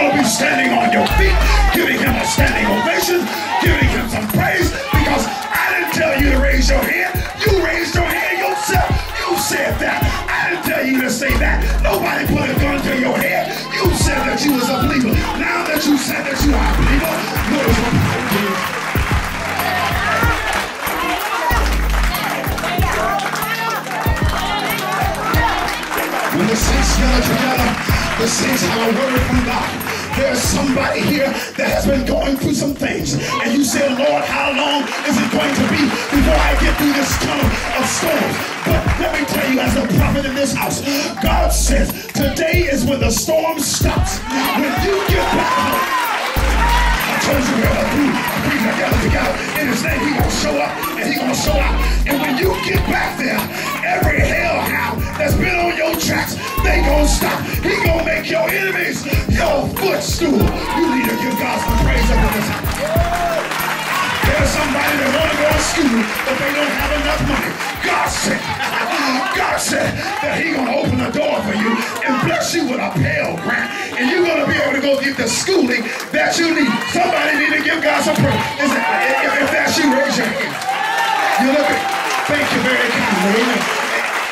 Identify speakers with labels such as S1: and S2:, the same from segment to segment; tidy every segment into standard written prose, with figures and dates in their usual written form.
S1: ought to be standing on your feet, giving him a standing ovation, giving him some praise, because I didn't tell you to raise your hand. You raised your hand yourself. You said that. I didn't tell you to say that. Nobody put a gun to your head. You said that you was a believer. Now that you said that you are a believer, notice what I'm doing. When the saints gather together, the saints have a word from God. There's somebody here that has been going through some things, and you say, Lord, how long is it going to be before I get through this tunnel of storms? But let me tell you, as a prophet in this house, God says today is when the storm stops. When you get back home, I told you we're going to together in his name. He's going to show up and he's going to show out. And when you get back there, every hellhound that's been on your tracks, they going to stop. He going to make your enemies your footstool. You need to give God some praise up in this house. There's somebody that want to go to school, but they don't have enough money. God said that he's going to open the door for you and bless you with a Pell Grant. And you're going to be able to go get the schooling that you need. Somebody need to give God some praise. If that's you, raise your hand. You look at, thank you very kindly. Amen.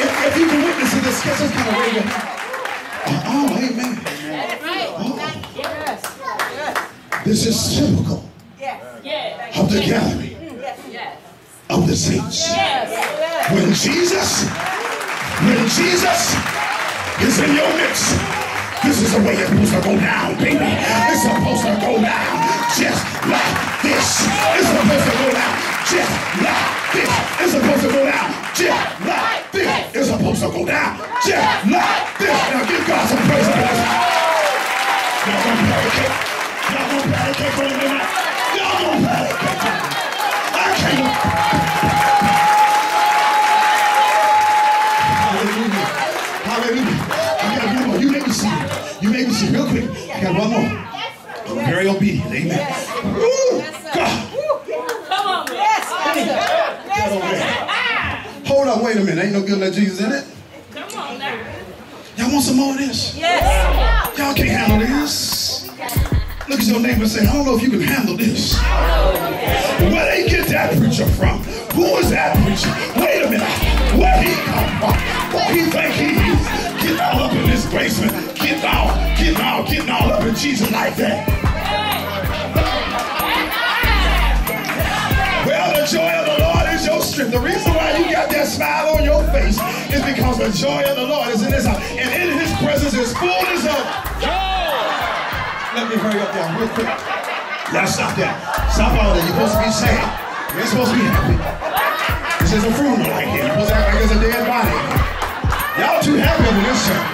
S1: If you can witness to this, just kind of raise your hand. Oh, amen. Oh. This is typical of the gathering of the saints. When Jesus is in your midst, this is the way it's supposed to go down, baby. It's supposed to go down just like this. It's supposed to go down just like this. It's supposed to go down just like this. It's supposed to go down just like this. Now give God some praise for this. Y'all gonna pancake? Y'all gonna pancake on me tonight? Y'all gonna pancake? I can't. Hallelujah. Hallelujah. I got one more. You make me see. You make me see real quick. I got one more. I'm very obedient. Amen. Woo. God.
S2: Come on, yes.
S1: Hold on, wait a minute. Ain't no good let Jesus in it.
S2: Come on now.
S1: Y'all want some more of this?
S2: Yes.
S1: Y'all can't handle this. Look at your neighbor and say, I don't know if you can handle this. Where they get that preacher from? Who is that preacher? Wait a minute. Where he come from? What he think he is? Getting all up in this basement. Getting all up in Jesus like that. Well, the joy of the Lord is your strength. The reason why you got that smile on your face is because the joy of the Lord is in this house. And in his presence is fullness of joy. Let me hurry up there real quick. Y'all stop that. Stop all that. You're supposed to be sad. You're supposed to be happy. This is a funeral right here. You're supposed to act like there's a dead body. Y'all too happy in this church.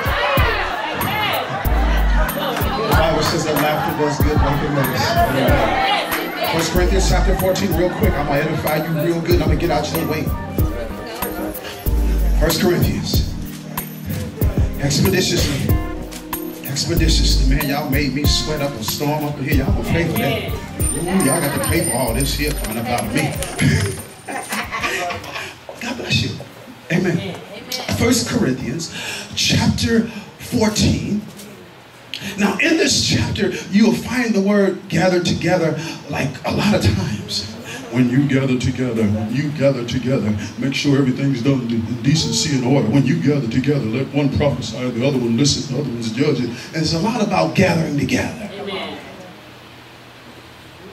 S1: The Bible says that laughter does good like a medicine. 1 Corinthians chapter 14, real quick. I'm going to edify you real good. I'm going to get out your way. 1 Corinthians. Expeditiously, man, y'all made me sweat up a storm up in here. Y'all gonna pay for that. Ooh, y'all got to pay for all this here coming up out of me. God bless you. Amen. 1 Corinthians chapter 14. Now, in this chapter, you'll find the word gathered together like a lot of times. When you gather together, make sure everything's done in decency and order. When you gather together, let one prophesy, the other one listen, the other one's judge it. And it's a lot about gathering together. Amen.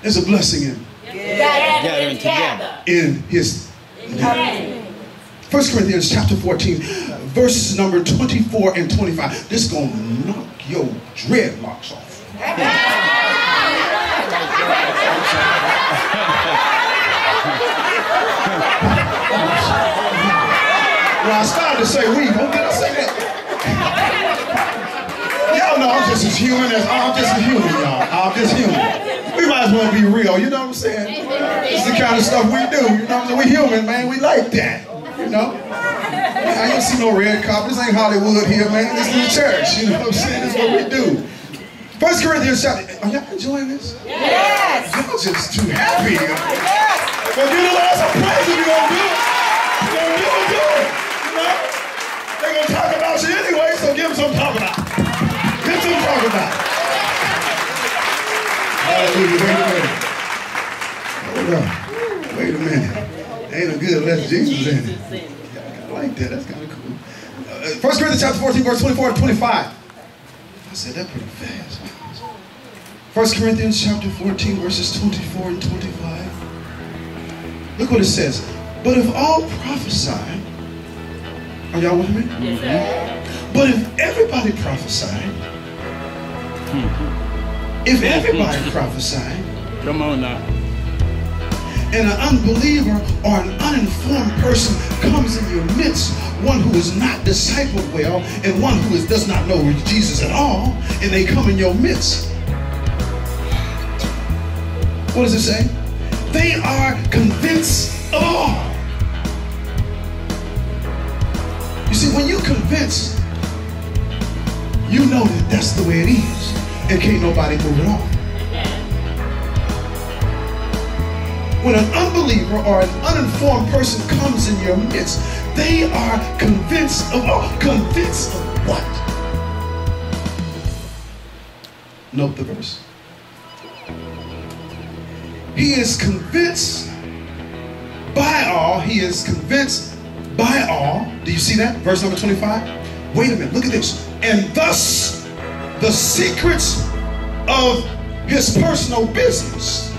S1: There's a blessing in
S2: gathering together.
S1: In his name. 1 Corinthians chapter 14, verses number 24 and 25. This is going to knock your dreadlocks off. Well, I started to say we. Don't get us say that. Y'all know I'm just as human as y'all. I'm just human. We might as well be real. You know what I'm saying? This is the kind of stuff we do. You know what I'm saying? We human, man. We like that. You know? I ain't see no red carpet. This ain't Hollywood here, man. This is the church. You know what I'm saying? This is what we do. 1 Corinthians chapter. Are y'all enjoying this?
S2: Yes.
S1: Y'all just too happy. Yes. Well, give the Lord some praise if you're going to do it. You're going to do it. You know? They're going to talk about you anyway, so give them something to talk about. Give them something to talk about. Hold on. Wait a minute. Ain't a good unless Jesus in it. I like that. That's kind of cool. 1 Corinthians chapter 14, verse 24 and 25. I said that pretty fast. 1 Corinthians chapter 14, verses 24 and 25. Look what it says. But if all prophesy, are y'all with me?
S2: Yes, sir.
S1: But if everybody prophesied, if everybody prophesied,
S3: come on now,
S1: and an unbeliever or an uninformed person comes in your midst, one who is not discipled well and one who does not know Jesus at all, and they come in your midst, what does it say? They are convinced of all. You see, when you're convinced, you know that that's the way it is, and can't nobody move it off. When an unbeliever or an uninformed person comes in your midst, they are convinced of all. Convinced of what? Note the verse. He is convinced by all. He is convinced by all. Do you see that? Verse number 25. Wait a minute. Look at this. And thus the secrets of his personal business.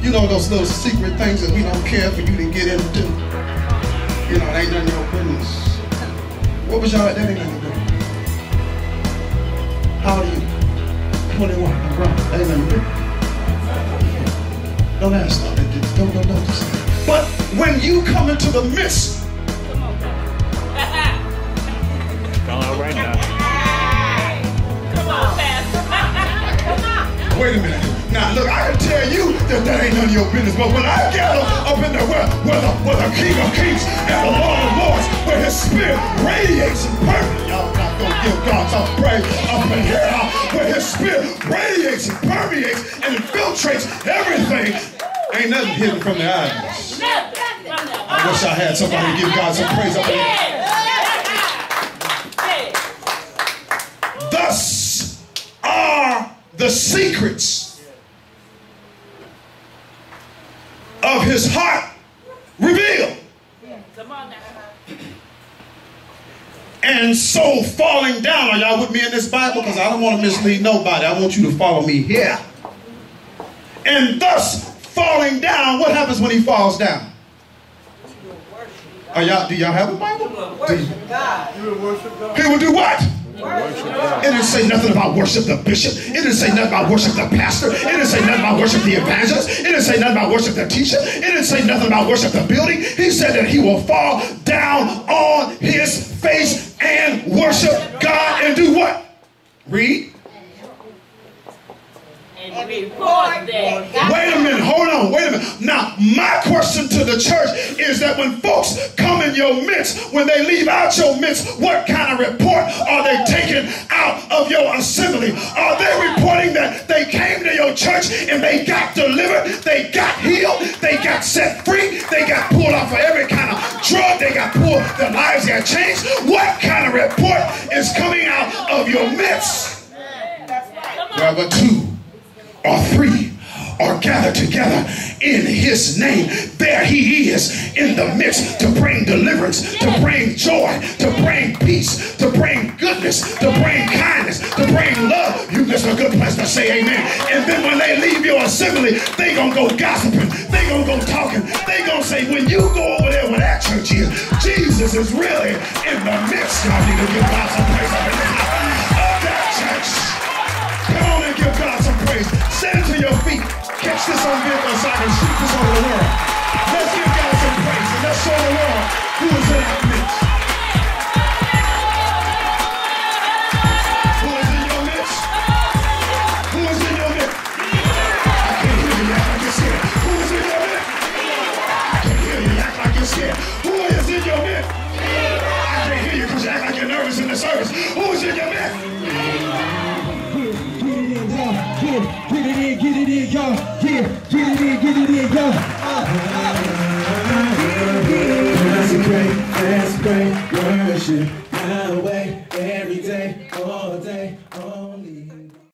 S1: You know those little secret things that we don't care for you to get into. You know, it ain't none of your business. What was y'all at? That ain't none of your business. How are you? 21. I'm grown. That ain't none of your business. Don't ask. Don't. But when you come into the midst,
S3: come on right now.
S2: Come on, Pastor. Come on.
S1: wait a minute. Now look, I can tell you that ain't none of your business, but when I gather up in there where the King of Kings and the Lord of Lords, where his spirit radiates and permeates, y'all not gonna give God some praise up in here, where his spirit radiates and permeates and infiltrates everything, ain't nothing hidden from the eyes. I wish I had somebody to give God some praise up in here. Thus are the secrets of his heart revealed. And so falling down, are y'all with me in this Bible? Because I don't want to mislead nobody. I want you to follow me here. And thus falling down, what happens when he falls down? Do y'all have a Bible?
S2: Worship God.
S1: He will do what? It didn't say nothing about worship the bishop. It didn't say nothing about worship the pastor. It didn't say nothing about worship the evangelist. It didn't say nothing about worship the teacher. It didn't say nothing about worship the building. He said that he will fall down on his face and worship God and do what? Read.
S2: And report that.
S1: Wait a minute, hold on, wait a minute. Now, my question to the church is that when folks come in your midst, when they leave out your midst, what kind of report are they taking out of your assembly? Are they reporting that they came to your church and they got delivered, they got healed, they got set free, they got pulled off of every kind of drug, they got pulled, their lives got changed? What kind of report is coming out of your midst? Well, but two or three are gathered together in his name, there he is in the midst to bring deliverance, to bring joy, to bring peace, to bring goodness, to bring kindness, to bring love. You missed a good place to say amen. And then when they leave your assembly, they gonna go gossiping, they gonna go talking, they gonna say, when you go over there where that church is, Jesus is really in the midst. Y'all need to give God some praise up in this house of that church. Come on and give God some praise. Stand to your feet. Catch this on video so I can shoot this over the world. Let's give God some praise and let's show the world who is in our midst. Who is in your midst? Who is in your midst? I can't hear you act like you're scared. Who is in your midst? I can't hear you act like you're scared. Who is in your midst? I can't hear you because you act like you're nervous in the service. Who is in your midst?
S4: Get it in, y'all. Get it in, y'all. Let's pray, worship, my way, every day, all day, only.